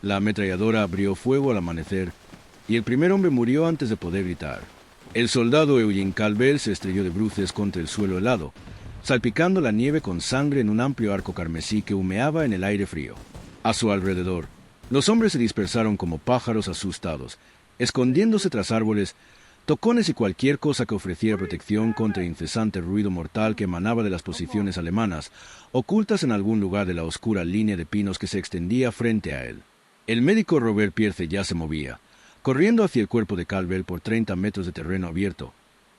La ametralladora abrió fuego al amanecer, y el primer hombre murió antes de poder gritar. El soldado Eugene Calvel se estrelló de bruces contra el suelo helado, salpicando la nieve con sangre en un amplio arco carmesí que humeaba en el aire frío. A su alrededor, los hombres se dispersaron como pájaros asustados, escondiéndose tras árboles, tocones y cualquier cosa que ofreciera protección contra el incesante ruido mortal que emanaba de las posiciones alemanas, ocultas en algún lugar de la oscura línea de pinos que se extendía frente a él. El médico Robert Pierce ya se movía, corriendo hacia el cuerpo de Calvel por 30 metros de terreno abierto.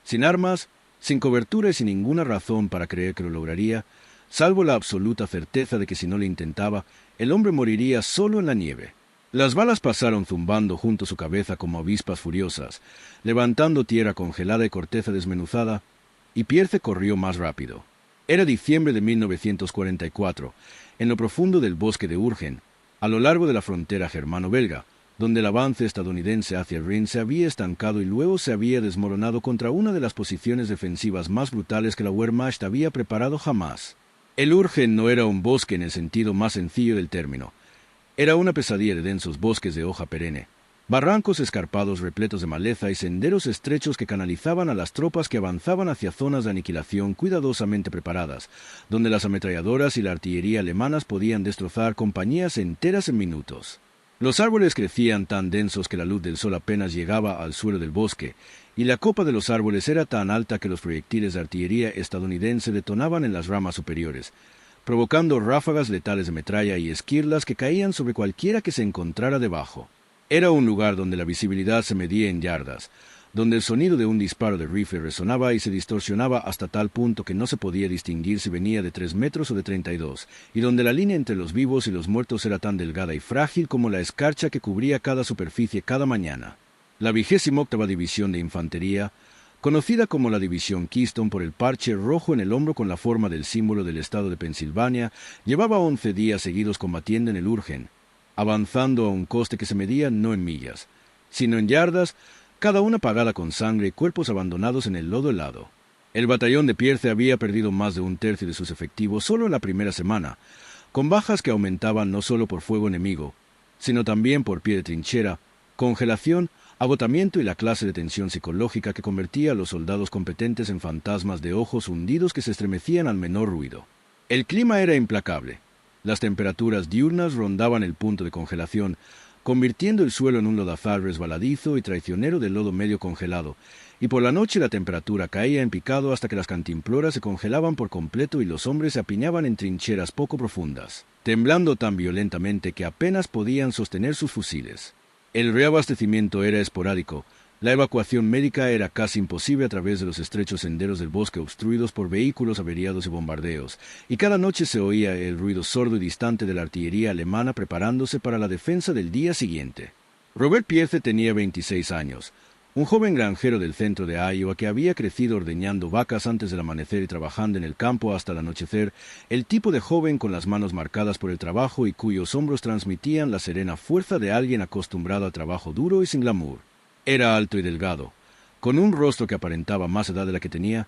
Sin armas, sin cobertura y sin ninguna razón para creer que lo lograría, salvo la absoluta certeza de que si no lo intentaba, el hombre moriría solo en la nieve. Las balas pasaron zumbando junto a su cabeza como avispas furiosas, levantando tierra congelada y corteza desmenuzada, y Pierce corrió más rápido. Era diciembre de 1944, en lo profundo del bosque de Urgen, a lo largo de la frontera germano-belga, donde el avance estadounidense hacia el Rin se había estancado y luego se había desmoronado contra una de las posiciones defensivas más brutales que la Wehrmacht había preparado jamás. El Urgen no era un bosque en el sentido más sencillo del término. Era una pesadilla de densos bosques de hoja perenne, barrancos escarpados repletos de maleza y senderos estrechos que canalizaban a las tropas que avanzaban hacia zonas de aniquilación cuidadosamente preparadas, donde las ametralladoras y la artillería alemanas podían destrozar compañías enteras en minutos. Los árboles crecían tan densos que la luz del sol apenas llegaba al suelo del bosque, y la copa de los árboles era tan alta que los proyectiles de artillería estadounidense detonaban en las ramas superiores, provocando ráfagas letales de metralla y esquirlas que caían sobre cualquiera que se encontrara debajo. Era un lugar donde la visibilidad se medía en yardas, donde el sonido de un disparo de rifle resonaba y se distorsionaba hasta tal punto que no se podía distinguir si venía de 3 metros o de 32, y donde la línea entre los vivos y los muertos era tan delgada y frágil como la escarcha que cubría cada superficie cada mañana. La 28ª División de Infantería, conocida como la División Keystone por el parche rojo en el hombro con la forma del símbolo del estado de Pensilvania, llevaba 11 días seguidos combatiendo en el Urgen, avanzando a un coste que se medía no en millas, sino en yardas, cada una pagada con sangre y cuerpos abandonados en el lodo helado. El batallón de Pierce había perdido más de 1/3 de sus efectivos solo en la primera semana, con bajas que aumentaban no solo por fuego enemigo, sino también por pie de trinchera, congelación, agotamiento y la clase de tensión psicológica que convertía a los soldados competentes en fantasmas de ojos hundidos que se estremecían al menor ruido. El clima era implacable. Las temperaturas diurnas rondaban el punto de congelación, convirtiendo el suelo en un lodazal resbaladizo y traicionero de lodo medio congelado, y por la noche la temperatura caía en picado hasta que las cantimploras se congelaban por completo y los hombres se apiñaban en trincheras poco profundas, temblando tan violentamente que apenas podían sostener sus fusiles. El reabastecimiento era esporádico, la evacuación médica era casi imposible a través de los estrechos senderos del bosque obstruidos por vehículos averiados y bombardeos, y cada noche se oía el ruido sordo y distante de la artillería alemana preparándose para la defensa del día siguiente. Robert Pierce tenía 26 años, un joven granjero del centro de Iowa que había crecido ordeñando vacas antes del amanecer y trabajando en el campo hasta el anochecer, el tipo de joven con las manos marcadas por el trabajo y cuyos hombros transmitían la serena fuerza de alguien acostumbrado al trabajo duro y sin glamour. Era alto y delgado, con un rostro que aparentaba más edad de la que tenía,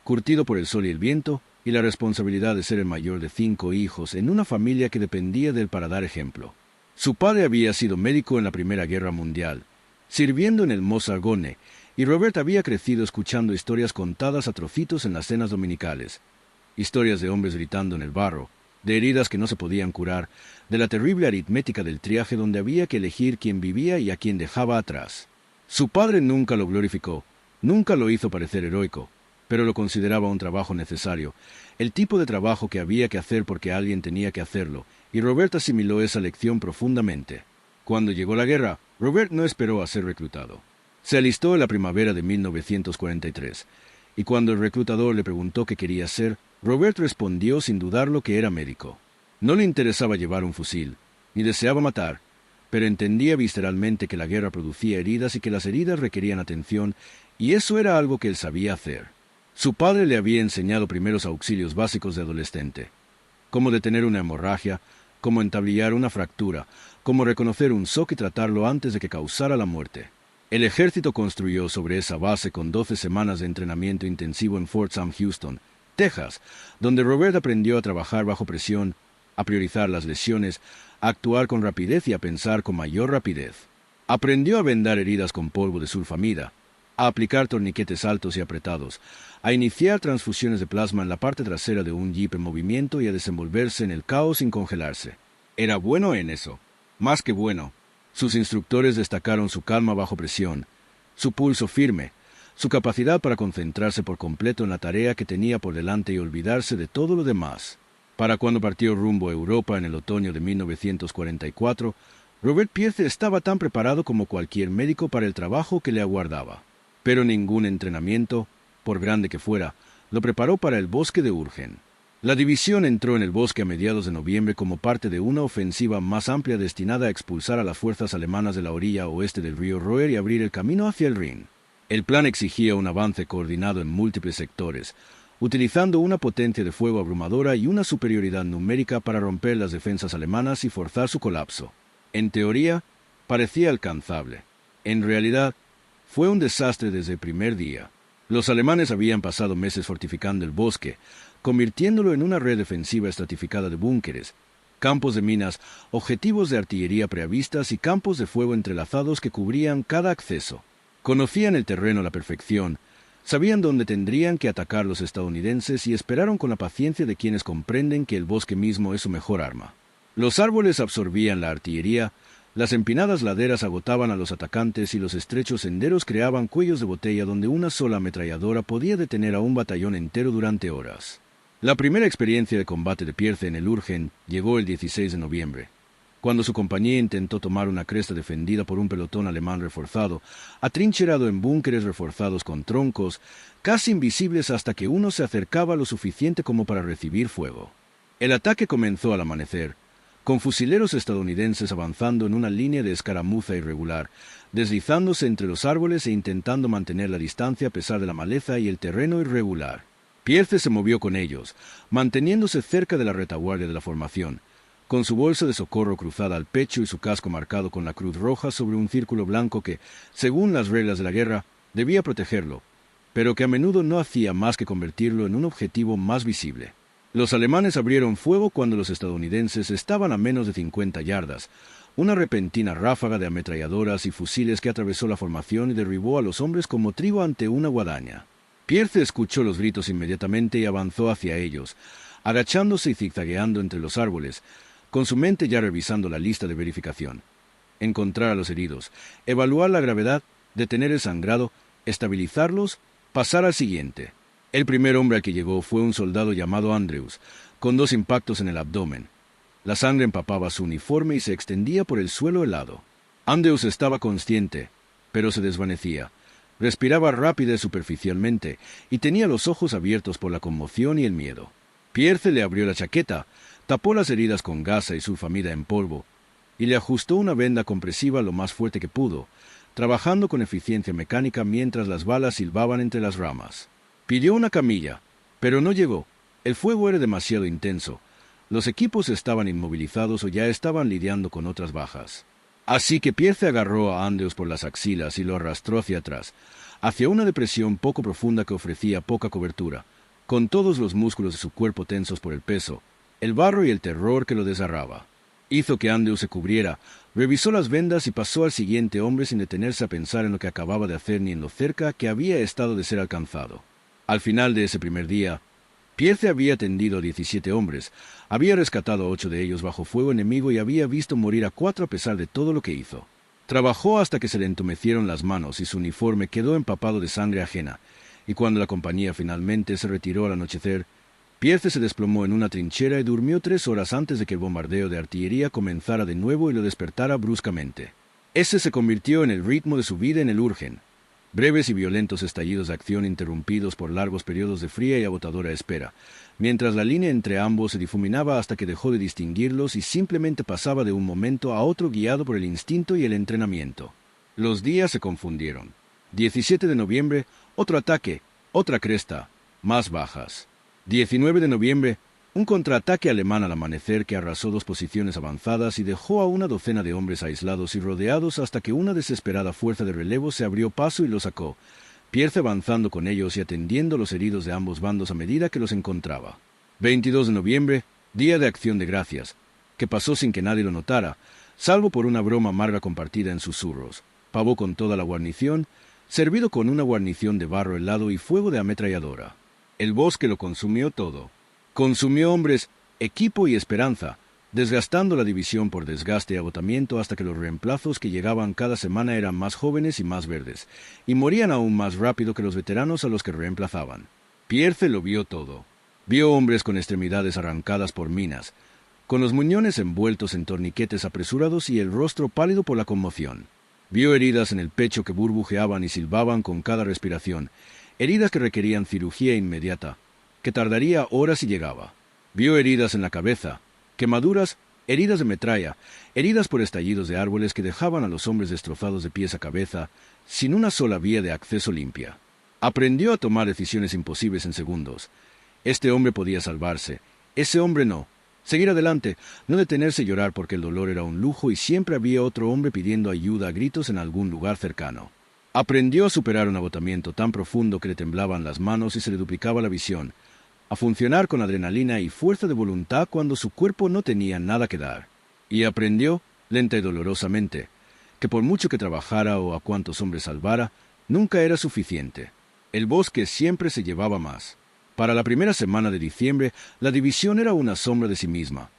curtido por el sol y el viento, y la responsabilidad de ser el mayor de 5 hijos en una familia que dependía de él para dar ejemplo. Su padre había sido médico en la Primera Guerra Mundial, sirviendo en el Mozargone, y Robert había crecido escuchando historias contadas a trocitos en las cenas dominicales. Historias de hombres gritando en el barro, de heridas que no se podían curar, de la terrible aritmética del triaje donde había que elegir quién vivía y a quién dejaba atrás. Su padre nunca lo glorificó, nunca lo hizo parecer heroico, pero lo consideraba un trabajo necesario, el tipo de trabajo que había que hacer porque alguien tenía que hacerlo, y Robert asimiló esa lección profundamente. Cuando llegó la guerra, Robert no esperó a ser reclutado. Se alistó en la primavera de 1943, y cuando el reclutador le preguntó qué quería ser, Robert respondió sin dudarlo que era médico. No le interesaba llevar un fusil, ni deseaba matar, pero entendía visceralmente que la guerra producía heridas y que las heridas requerían atención, y eso era algo que él sabía hacer. Su padre le había enseñado primeros auxilios básicos de adolescente, cómo detener una hemorragia, cómo entablillar una fractura, cómo reconocer un shock y tratarlo antes de que causara la muerte. El ejército construyó sobre esa base con 12 semanas de entrenamiento intensivo en Fort Sam Houston, Texas, donde Robert aprendió a trabajar bajo presión, a priorizar las lesiones, a actuar con rapidez y a pensar con mayor rapidez. Aprendió a vendar heridas con polvo de sulfamida, a aplicar torniquetes altos y apretados, a iniciar transfusiones de plasma en la parte trasera de un jeep en movimiento y a desenvolverse en el caos sin congelarse. Era bueno en eso, más que bueno. Sus instructores destacaron su calma bajo presión, su pulso firme, su capacidad para concentrarse por completo en la tarea que tenía por delante y olvidarse de todo lo demás. Para cuando partió rumbo a Europa en el otoño de 1944, Robert Pierce estaba tan preparado como cualquier médico para el trabajo que le aguardaba. Pero ningún entrenamiento, por grande que fuera, lo preparó para el bosque de Urgen. La división entró en el bosque a mediados de noviembre como parte de una ofensiva más amplia destinada a expulsar a las fuerzas alemanas de la orilla oeste del río Roer y abrir el camino hacia el Rin. El plan exigía un avance coordinado en múltiples sectores, utilizando una potencia de fuego abrumadora y una superioridad numérica para romper las defensas alemanas y forzar su colapso. En teoría, parecía alcanzable. En realidad, fue un desastre desde el primer día. Los alemanes habían pasado meses fortificando el bosque, convirtiéndolo en una red defensiva estratificada de búnkeres, campos de minas, objetivos de artillería preavistas y campos de fuego entrelazados que cubrían cada acceso. Conocían el terreno a la perfección, sabían dónde tendrían que atacar los estadounidenses y esperaron con la paciencia de quienes comprenden que el bosque mismo es su mejor arma. Los árboles absorbían la artillería, las empinadas laderas agotaban a los atacantes y los estrechos senderos creaban cuellos de botella donde una sola ametralladora podía detener a un batallón entero durante horas. La primera experiencia de combate de Pierce en el Urgen llegó el 16 de noviembre, cuando su compañía intentó tomar una cresta defendida por un pelotón alemán reforzado, atrincherado en búnkeres reforzados con troncos, casi invisibles hasta que uno se acercaba lo suficiente como para recibir fuego. El ataque comenzó al amanecer, con fusileros estadounidenses avanzando en una línea de escaramuza irregular, deslizándose entre los árboles e intentando mantener la distancia a pesar de la maleza y el terreno irregular. Pierce se movió con ellos, manteniéndose cerca de la retaguardia de la formación, con su bolsa de socorro cruzada al pecho y su casco marcado con la cruz roja sobre un círculo blanco que, según las reglas de la guerra, debía protegerlo, pero que a menudo no hacía más que convertirlo en un objetivo más visible. Los alemanes abrieron fuego cuando los estadounidenses estaban a menos de 50 yardas, una repentina ráfaga de ametralladoras y fusiles que atravesó la formación y derribó a los hombres como trigo ante una guadaña. Pierce escuchó los gritos inmediatamente y avanzó hacia ellos, agachándose y zigzagueando entre los árboles, con su mente ya revisando la lista de verificación. Encontrar a los heridos, evaluar la gravedad, detener el sangrado, estabilizarlos, pasar al siguiente. El primer hombre al que llegó fue un soldado llamado Andrews, con 2 impactos en el abdomen. La sangre empapaba su uniforme y se extendía por el suelo helado. Andrews estaba consciente, pero se desvanecía. Respiraba rápida y superficialmente, y tenía los ojos abiertos por la conmoción y el miedo. Pierce le abrió la chaqueta, tapó las heridas con gasa y sulfamida en polvo, y le ajustó una venda compresiva lo más fuerte que pudo, trabajando con eficiencia mecánica mientras las balas silbaban entre las ramas. Pidió una camilla, pero no llegó. El fuego era demasiado intenso. Los equipos estaban inmovilizados o ya estaban lidiando con otras bajas. Así que Pierce agarró a Andrews por las axilas y lo arrastró hacia atrás, hacia una depresión poco profunda que ofrecía poca cobertura, con todos los músculos de su cuerpo tensos por el peso, el barro y el terror que lo desgarraba. Hizo que Andrews se cubriera, revisó las vendas y pasó al siguiente hombre sin detenerse a pensar en lo que acababa de hacer ni en lo cerca que había estado de ser alcanzado. Al final de ese primer día, Pierce había atendido a 17 hombres, había rescatado a 8 de ellos bajo fuego enemigo y había visto morir a 4 a pesar de todo lo que hizo. Trabajó hasta que se le entumecieron las manos y su uniforme quedó empapado de sangre ajena, y cuando la compañía finalmente se retiró al anochecer, Pierce se desplomó en una trinchera y durmió 3 horas antes de que el bombardeo de artillería comenzara de nuevo y lo despertara bruscamente. Ese se convirtió en el ritmo de su vida en el Urgen. Breves y violentos estallidos de acción interrumpidos por largos periodos de fría y agotadora espera, mientras la línea entre ambos se difuminaba hasta que dejó de distinguirlos y simplemente pasaba de un momento a otro guiado por el instinto y el entrenamiento. Los días se confundieron. 17 de noviembre, otro ataque, otra cresta, más bajas. 19 de noviembre, un contraataque alemán al amanecer que arrasó 2 posiciones avanzadas y dejó a una docena de hombres aislados y rodeados hasta que una desesperada fuerza de relevo se abrió paso y los sacó, Pierce avanzando con ellos y atendiendo los heridos de ambos bandos a medida que los encontraba. 22 de noviembre, Día de Acción de Gracias. que pasó sin que nadie lo notara, salvo por una broma amarga compartida en susurros. Pavó con toda la guarnición, servido con una guarnición de barro helado y fuego de ametralladora. El bosque lo consumió todo. Consumió hombres, equipo y esperanza, desgastando la división por desgaste y agotamiento hasta que los reemplazos que llegaban cada semana eran más jóvenes y más verdes, y morían aún más rápido que los veteranos a los que reemplazaban. Pierce lo vio todo. Vio hombres con extremidades arrancadas por minas, con los muñones envueltos en torniquetes apresurados y el rostro pálido por la conmoción. Vio heridas en el pecho que burbujeaban y silbaban con cada respiración, heridas que requerían cirugía inmediata, que tardaría horas si llegaba. Vio heridas en la cabeza, quemaduras, heridas de metralla, heridas por estallidos de árboles que dejaban a los hombres destrozados de pies a cabeza, sin una sola vía de acceso limpia. Aprendió a tomar decisiones imposibles en segundos. Este hombre podía salvarse, ese hombre no. Seguir adelante, no detenerse y llorar porque el dolor era un lujo y siempre había otro hombre pidiendo ayuda a gritos en algún lugar cercano. Aprendió a superar un agotamiento tan profundo que le temblaban las manos y se le duplicaba la visión, a funcionar con adrenalina y fuerza de voluntad cuando su cuerpo no tenía nada que dar. Y aprendió, lenta y dolorosamente, que por mucho que trabajara o a cuantos hombres salvara, nunca era suficiente. El bosque siempre se llevaba más. Para la primera semana de diciembre, la división era una sombra de sí misma.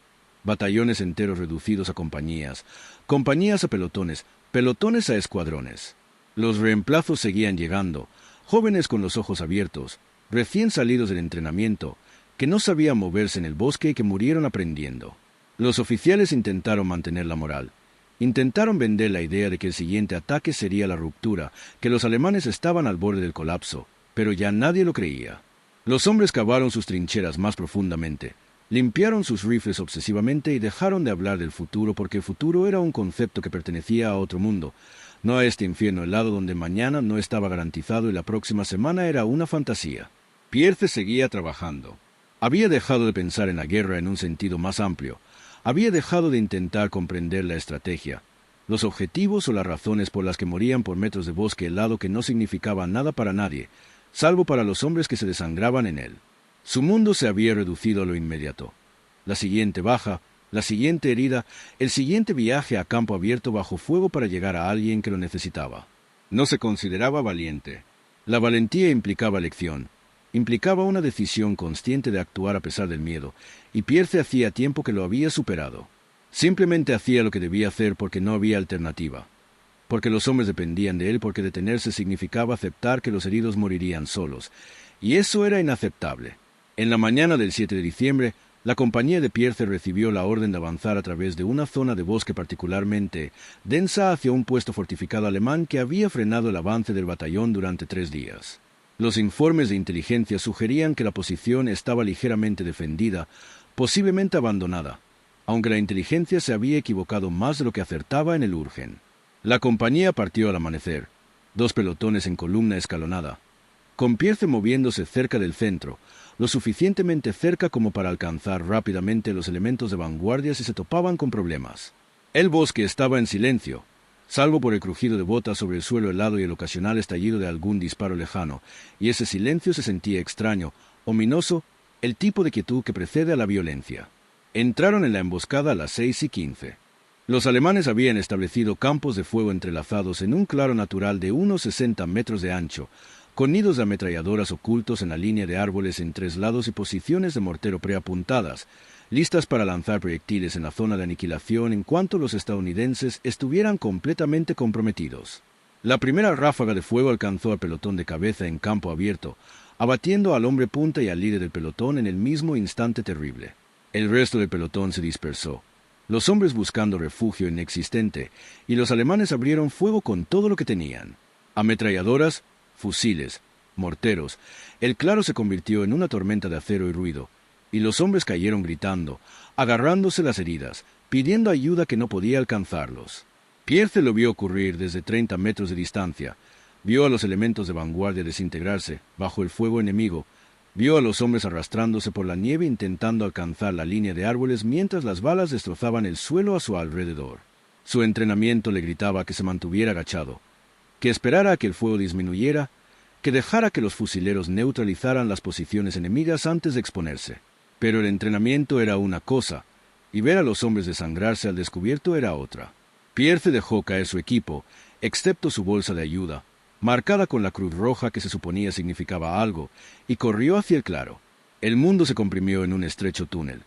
Batallones enteros reducidos a compañías, compañías a pelotones, pelotones a escuadrones. Los reemplazos seguían llegando, jóvenes con los ojos abiertos, recién salidos del entrenamiento, que no sabían moverse en el bosque y que murieron aprendiendo. Los oficiales intentaron mantener la moral. Intentaron vender la idea de que el siguiente ataque sería la ruptura, que los alemanes estaban al borde del colapso, pero ya nadie lo creía. Los hombres cavaron sus trincheras más profundamente, limpiaron sus rifles obsesivamente y dejaron de hablar del futuro porque el futuro era un concepto que pertenecía a otro mundo, no a este infierno helado donde mañana no estaba garantizado y la próxima semana era una fantasía. Pierce seguía trabajando. Había dejado de pensar en la guerra en un sentido más amplio. Había dejado de intentar comprender la estrategia, los objetivos o las razones por las que morían por metros de bosque helado que no significaba nada para nadie, salvo para los hombres que se desangraban en él. Su mundo se había reducido a lo inmediato. La siguiente baja, la siguiente herida, el siguiente viaje a campo abierto bajo fuego para llegar a alguien que lo necesitaba. No se consideraba valiente. La valentía implicaba elección, implicaba una decisión consciente de actuar a pesar del miedo, y Pierce hacía tiempo que lo había superado. Simplemente hacía lo que debía hacer porque no había alternativa, porque los hombres dependían de él, porque detenerse significaba aceptar que los heridos morirían solos, y eso era inaceptable. En la mañana del 7 de diciembre, la compañía de Pierce recibió la orden de avanzar a través de una zona de bosque particularmente densa hacia un puesto fortificado alemán que había frenado el avance del batallón durante 3 días. Los informes de inteligencia sugerían que la posición estaba ligeramente defendida, posiblemente abandonada, aunque la inteligencia se había equivocado más de lo que acertaba en el Urgen. La compañía partió al amanecer, 2 pelotones en columna escalonada, con Pierce moviéndose cerca del centro, lo suficientemente cerca como para alcanzar rápidamente los elementos de vanguardia si se topaban con problemas. El bosque estaba en silencio, salvo por el crujido de botas sobre el suelo helado y el ocasional estallido de algún disparo lejano, y ese silencio se sentía extraño, ominoso, el tipo de quietud que precede a la violencia. Entraron en la emboscada a las 6:15. Los alemanes habían establecido campos de fuego entrelazados en un claro natural de unos 60 metros de ancho, con nidos de ametralladoras ocultos en la línea de árboles en 3 lados y posiciones de mortero preapuntadas, listas para lanzar proyectiles en la zona de aniquilación en cuanto los estadounidenses estuvieran completamente comprometidos. La primera ráfaga de fuego alcanzó al pelotón de cabeza en campo abierto, abatiendo al hombre punta y al líder del pelotón en el mismo instante terrible. El resto del pelotón se dispersó, los hombres buscando refugio inexistente, y los alemanes abrieron fuego con todo lo que tenían. Ametralladoras, fusiles, morteros. El claro se convirtió en una tormenta de acero y ruido, y los hombres cayeron gritando, agarrándose las heridas, pidiendo ayuda que no podía alcanzarlos. Pierce lo vio ocurrir desde 30 metros de distancia, vio a los elementos de vanguardia desintegrarse bajo el fuego enemigo, vio a los hombres arrastrándose por la nieve intentando alcanzar la línea de árboles mientras las balas destrozaban el suelo a su alrededor. Su entrenamiento le gritaba que se mantuviera agachado, que esperara a que el fuego disminuyera, que dejara que los fusileros neutralizaran las posiciones enemigas antes de exponerse. Pero el entrenamiento era una cosa, y ver a los hombres desangrarse al descubierto era otra. Pierce dejó caer su equipo, excepto su bolsa de ayuda, marcada con la cruz roja que se suponía significaba algo, y corrió hacia el claro. El mundo se comprimió en un estrecho túnel.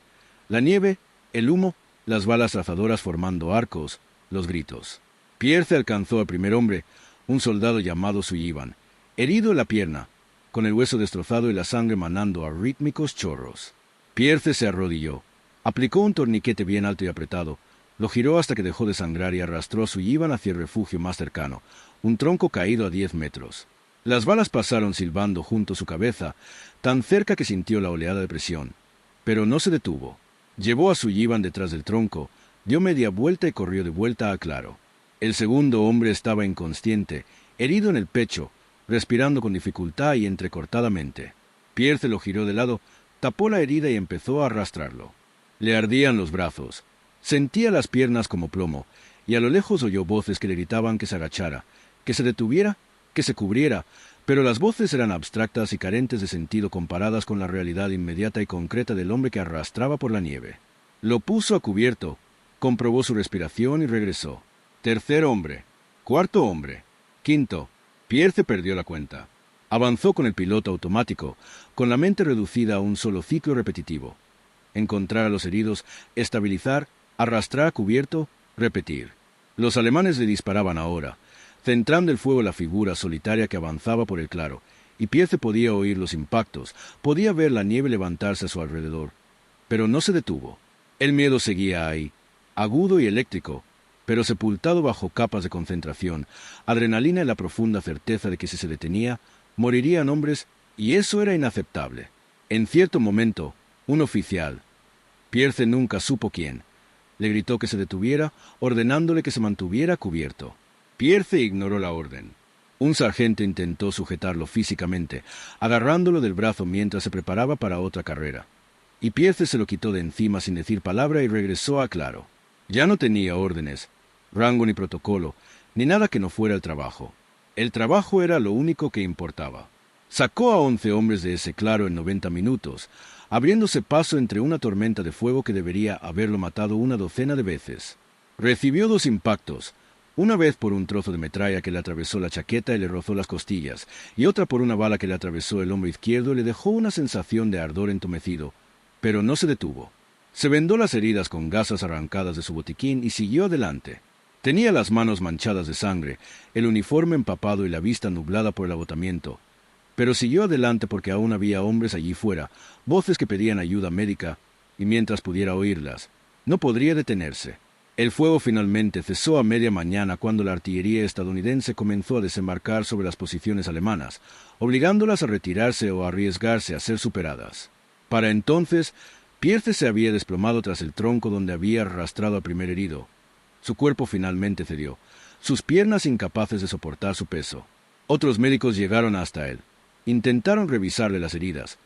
La nieve, el humo, las balas trazadoras formando arcos, los gritos. Pierce alcanzó al primer hombre, un soldado llamado Sullivan, herido en la pierna, con el hueso destrozado y la sangre manando a rítmicos chorros. Pierce se arrodilló, aplicó un torniquete bien alto y apretado, lo giró hasta que dejó de sangrar y arrastró a Sullivan hacia el refugio más cercano, un tronco caído a 10 metros. Las balas pasaron silbando junto a su cabeza, tan cerca que sintió la oleada de presión. Pero no se detuvo. Llevó a Sullivan detrás del tronco, dio media vuelta y corrió de vuelta a claro. El segundo hombre estaba inconsciente, herido en el pecho, respirando con dificultad y entrecortadamente. Pierce lo giró de lado, tapó la herida y empezó a arrastrarlo. Le ardían los brazos. Sentía las piernas como plomo, y a lo lejos oyó voces que le gritaban que se agachara, que se detuviera, que se cubriera, pero las voces eran abstractas y carentes de sentido comparadas con la realidad inmediata y concreta del hombre que arrastraba por la nieve. Lo puso a cubierto, comprobó su respiración y regresó. Tercer hombre, cuarto hombre, quinto. Pierce perdió la cuenta. Avanzó con el piloto automático, con la mente reducida a un solo ciclo repetitivo. Encontrar a los heridos, estabilizar, arrastrar a cubierto, repetir. Los alemanes le disparaban ahora, centrando el fuego en la figura solitaria que avanzaba por el claro, y Pierce podía oír los impactos, podía ver la nieve levantarse a su alrededor. Pero no se detuvo. El miedo seguía ahí, agudo y eléctrico, pero sepultado bajo capas de concentración, adrenalina y la profunda certeza de que si se detenía, morirían hombres, y eso era inaceptable. En cierto momento, un oficial, Pierce nunca supo quién, le gritó que se detuviera, ordenándole que se mantuviera cubierto. Pierce ignoró la orden. Un sargento intentó sujetarlo físicamente, agarrándolo del brazo mientras se preparaba para otra carrera. Y Pierce se lo quitó de encima sin decir palabra y regresó a claro. Ya no tenía órdenes, rango ni protocolo, ni nada que no fuera el trabajo. El trabajo era lo único que importaba. Sacó a 11 hombres de ese claro en 90 minutos, abriéndose paso entre una tormenta de fuego que debería haberlo matado una docena de veces. Recibió 2 impactos, una vez por un trozo de metralla que le atravesó la chaqueta y le rozó las costillas, y otra por una bala que le atravesó el hombro izquierdo y le dejó una sensación de ardor entumecido, pero no se detuvo. Se vendó las heridas con gasas arrancadas de su botiquín y siguió adelante. Tenía las manos manchadas de sangre, el uniforme empapado y la vista nublada por el agotamiento, pero siguió adelante porque aún había hombres allí fuera, voces que pedían ayuda médica, y mientras pudiera oírlas, no podría detenerse. El fuego finalmente cesó a media mañana cuando la artillería estadounidense comenzó a desembarcar sobre las posiciones alemanas, obligándolas a retirarse o a arriesgarse a ser superadas. Para entonces, Pierce se había desplomado tras el tronco donde había arrastrado al primer herido. Su cuerpo finalmente cedió, sus piernas incapaces de soportar su peso. Otros médicos llegaron hasta él. Intentaron revisarle las heridas,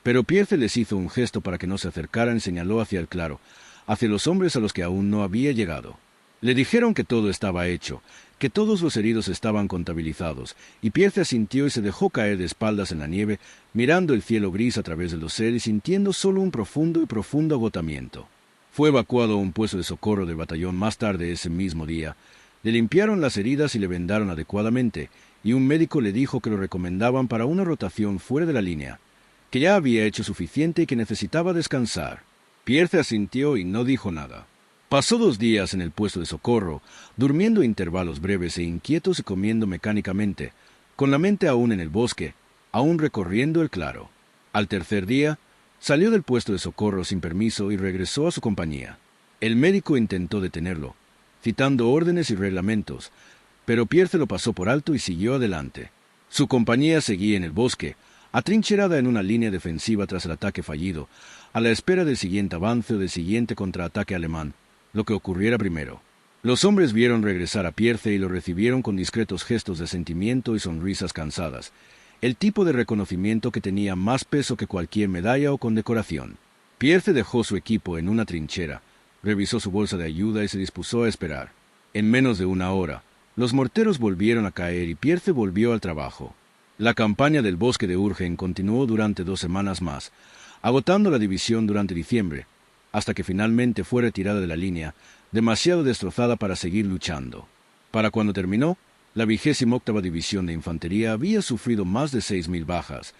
pero Pierce les hizo un gesto para que no se acercaran y señaló hacia el claro, hacia los hombres a los que aún no había llegado. Le dijeron que todo estaba hecho, que todos los heridos estaban contabilizados, y Pierce asintió y se dejó caer de espaldas en la nieve, mirando el cielo gris a través del dosel y sintiendo solo un profundo agotamiento. Fue evacuado a un puesto de socorro del batallón más tarde ese mismo día. Le limpiaron las heridas y le vendaron adecuadamente, y un médico le dijo que lo recomendaban para una rotación fuera de la línea, que ya había hecho suficiente y que necesitaba descansar. Pierce asintió y no dijo nada. Pasó 2 días en el puesto de socorro, durmiendo a intervalos breves e inquietos y comiendo mecánicamente, con la mente aún en el bosque, aún recorriendo el claro. Al tercer día, salió del puesto de socorro sin permiso y regresó a su compañía. El médico intentó detenerlo, citando órdenes y reglamentos, pero Pierce lo pasó por alto y siguió adelante. Su compañía seguía en el bosque, atrincherada en una línea defensiva tras el ataque fallido, a la espera del siguiente avance o del siguiente contraataque alemán, lo que ocurriera primero. Los hombres vieron regresar a Pierce y lo recibieron con discretos gestos de sentimiento y sonrisas cansadas, el tipo de reconocimiento que tenía más peso que cualquier medalla o condecoración. Pierce dejó su equipo en una trinchera, revisó su bolsa de ayuda y se dispuso a esperar. En menos de 1 hora, los morteros volvieron a caer y Pierce volvió al trabajo. La campaña del bosque de Urgen continuó durante 2 semanas más, agotando la división durante diciembre, hasta que finalmente fue retirada de la línea, demasiado destrozada para seguir luchando. Para cuando terminó, la 28ª División de Infantería había sufrido más de 6.000 bajas,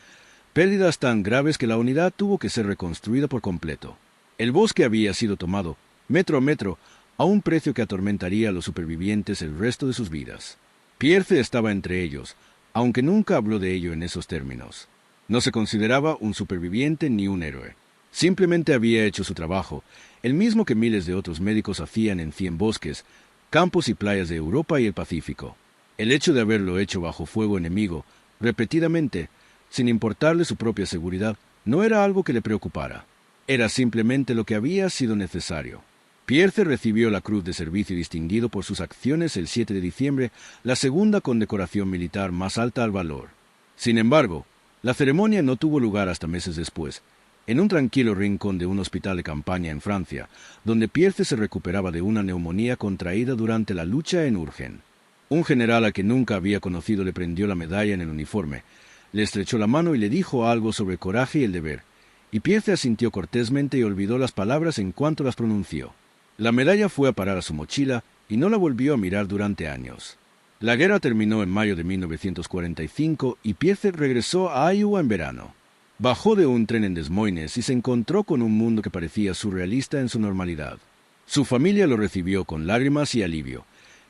pérdidas tan graves que la unidad tuvo que ser reconstruida por completo. El bosque había sido tomado, metro a metro, a un precio que atormentaría a los supervivientes el resto de sus vidas. Pierce estaba entre ellos, aunque nunca habló de ello en esos términos. No se consideraba un superviviente ni un héroe. Simplemente había hecho su trabajo, el mismo que miles de otros médicos hacían en 100 bosques, campos y playas de Europa y el Pacífico. El hecho de haberlo hecho bajo fuego enemigo, repetidamente, sin importarle su propia seguridad, no era algo que le preocupara. Era simplemente lo que había sido necesario. Pierce recibió la Cruz de Servicio Distinguido por sus acciones el 7 de diciembre, la segunda condecoración militar más alta al valor. Sin embargo, la ceremonia no tuvo lugar hasta meses después, en un tranquilo rincón de un hospital de campaña en Francia, donde Pierce se recuperaba de una neumonía contraída durante la lucha en Urgen. Un general al que nunca había conocido le prendió la medalla en el uniforme, le estrechó la mano y le dijo algo sobre el coraje y el deber, y Pierce asintió cortésmente y olvidó las palabras en cuanto las pronunció. La medalla fue a parar a su mochila y no la volvió a mirar durante años. La guerra terminó en mayo de 1945 y Pierce regresó a Iowa en verano. Bajó de un tren en Des Moines y se encontró con un mundo que parecía surrealista en su normalidad. Su familia lo recibió con lágrimas y alivio,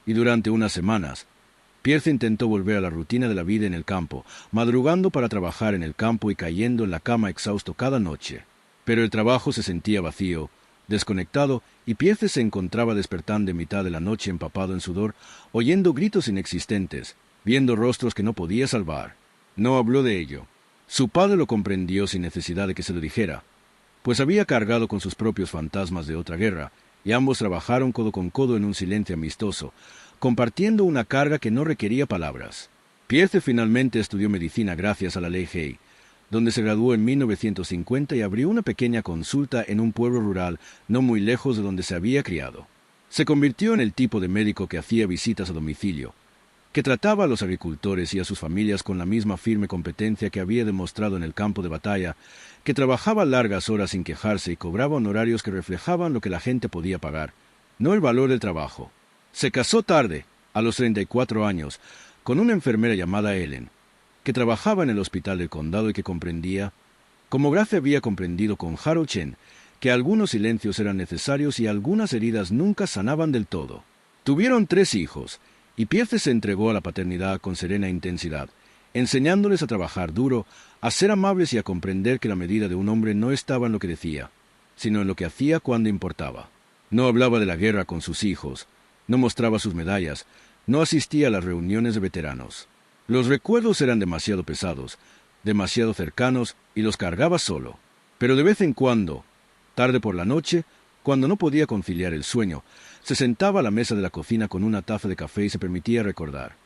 y durante unas semanas, Pierce intentó volver a la rutina de la vida en el campo, madrugando para trabajar en el campo y cayendo en la cama exhausto cada noche. Pero el trabajo se sentía vacío, desconectado, y Pierce se encontraba despertando en mitad de la noche empapado en sudor, oyendo gritos inexistentes, viendo rostros que no podía salvar. No habló de ello. Su padre lo comprendió sin necesidad de que se lo dijera, pues había cargado con sus propios fantasmas de otra guerra, y ambos trabajaron codo con codo en un silencio amistoso, compartiendo una carga que no requería palabras. Pierce finalmente estudió medicina gracias a la Ley Hay, donde se graduó en 1950 y abrió una pequeña consulta en un pueblo rural no muy lejos de donde se había criado. Se convirtió en el tipo de médico que hacía visitas a domicilio, que trataba a los agricultores y a sus familias con la misma firme competencia que había demostrado en el campo de batalla, que trabajaba largas horas sin quejarse y cobraba honorarios que reflejaban lo que la gente podía pagar, no el valor del trabajo. Se casó tarde, a los 34 años, con una enfermera llamada Ellen, que trabajaba en el hospital del condado y que comprendía, como Grace había comprendido con Harold Chen, que algunos silencios eran necesarios y algunas heridas nunca sanaban del todo. Tuvieron 3 hijos, y Pierce se entregó a la paternidad con serena intensidad, enseñándoles a trabajar duro, a ser amables y a comprender que la medida de un hombre no estaba en lo que decía, sino en lo que hacía cuando importaba. No hablaba de la guerra con sus hijos, no mostraba sus medallas, no asistía a las reuniones de veteranos. Los recuerdos eran demasiado pesados, demasiado cercanos, y los cargaba solo. Pero de vez en cuando, tarde por la noche, cuando no podía conciliar el sueño, se sentaba a la mesa de la cocina con una taza de café y se permitía recordar.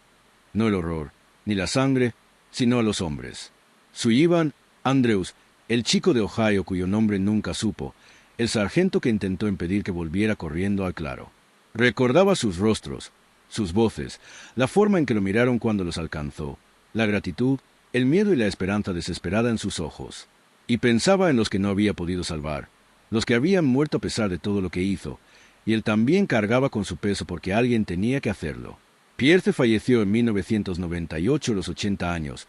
No el horror, ni la sangre, sino a los hombres. Sullivan, Andrews, el chico de Ohio cuyo nombre nunca supo, el sargento que intentó impedir que volviera corriendo al claro. Recordaba sus rostros, sus voces, la forma en que lo miraron cuando los alcanzó, la gratitud, el miedo y la esperanza desesperada en sus ojos. Y pensaba en los que no había podido salvar, los que habían muerto a pesar de todo lo que hizo, y él también cargaba con su peso porque alguien tenía que hacerlo. Pierce falleció en 1998 a los 80 años,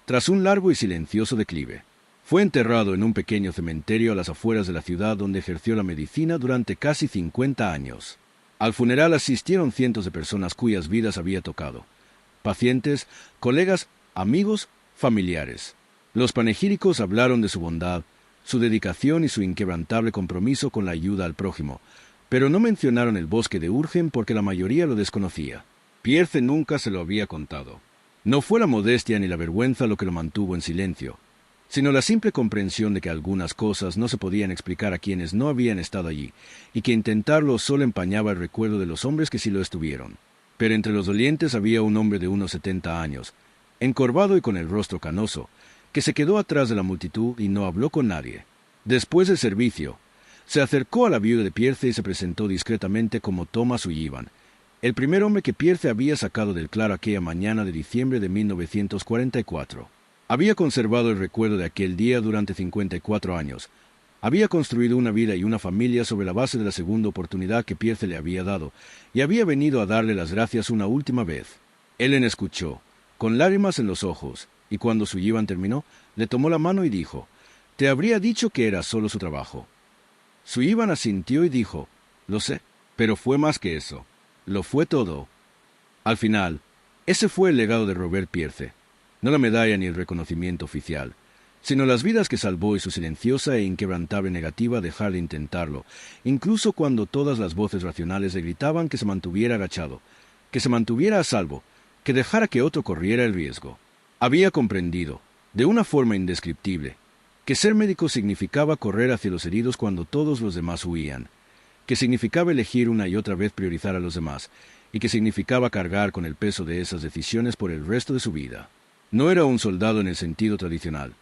tras un largo y silencioso declive. Fue enterrado en un pequeño cementerio a las afueras de la ciudad donde ejerció la medicina durante casi 50 años. Al funeral asistieron cientos de personas cuyas vidas había tocado. Pacientes, colegas, amigos, familiares. Los panegíricos hablaron de su bondad, su dedicación y su inquebrantable compromiso con la ayuda al prójimo, pero no mencionaron el bosque de Urgen porque la mayoría lo desconocía. Pierce nunca se lo había contado. No fue la modestia ni la vergüenza lo que lo mantuvo en silencio, sino la simple comprensión de que algunas cosas no se podían explicar a quienes no habían estado allí, y que intentarlo solo empañaba el recuerdo de los hombres que sí lo estuvieron. Pero entre los dolientes había un hombre de unos 70 años, encorvado y con el rostro canoso, que se quedó atrás de la multitud y no habló con nadie. Después del servicio, se acercó a la viuda de Pierce y se presentó discretamente como Thomas Sullivan, el primer hombre que Pierce había sacado del claro aquella mañana de diciembre de 1944. Había conservado el recuerdo de aquel día durante 54 años, Había construido una vida y una familia sobre la base de la segunda oportunidad que Pierce le había dado, y había venido a darle las gracias una última vez. Ellen escuchó, con lágrimas en los ojos, y cuando Sullivan terminó, le tomó la mano y dijo, «Te habría dicho que era solo su trabajo». Sullivan asintió y dijo, «Lo sé, pero fue más que eso. Lo fue todo». Al final, ese fue el legado de Robert Pierce, no la medalla ni el reconocimiento oficial, sino las vidas que salvó y su silenciosa e inquebrantable negativa a dejar de intentarlo, incluso cuando todas las voces racionales le gritaban que se mantuviera agachado, que se mantuviera a salvo, que dejara que otro corriera el riesgo. Había comprendido, de una forma indescriptible, que ser médico significaba correr hacia los heridos cuando todos los demás huían, que significaba elegir una y otra vez priorizar a los demás, y que significaba cargar con el peso de esas decisiones por el resto de su vida. No era un soldado en el sentido tradicional.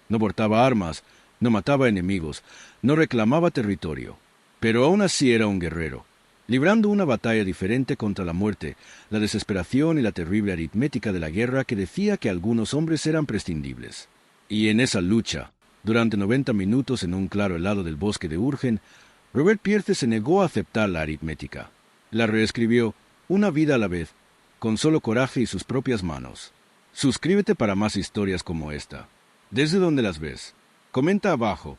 No portaba armas, no mataba enemigos, no reclamaba territorio, pero aún así era un guerrero, librando una batalla diferente contra la muerte, la desesperación y la terrible aritmética de la guerra que decía que algunos hombres eran prescindibles. Y en esa lucha, durante 90 minutos en un claro helado del bosque de Urgen, Robert Pierce se negó a aceptar la aritmética. La reescribió, una vida a la vez, con solo coraje y sus propias manos. Suscríbete para más historias como esta. Desde donde las ves. Comenta abajo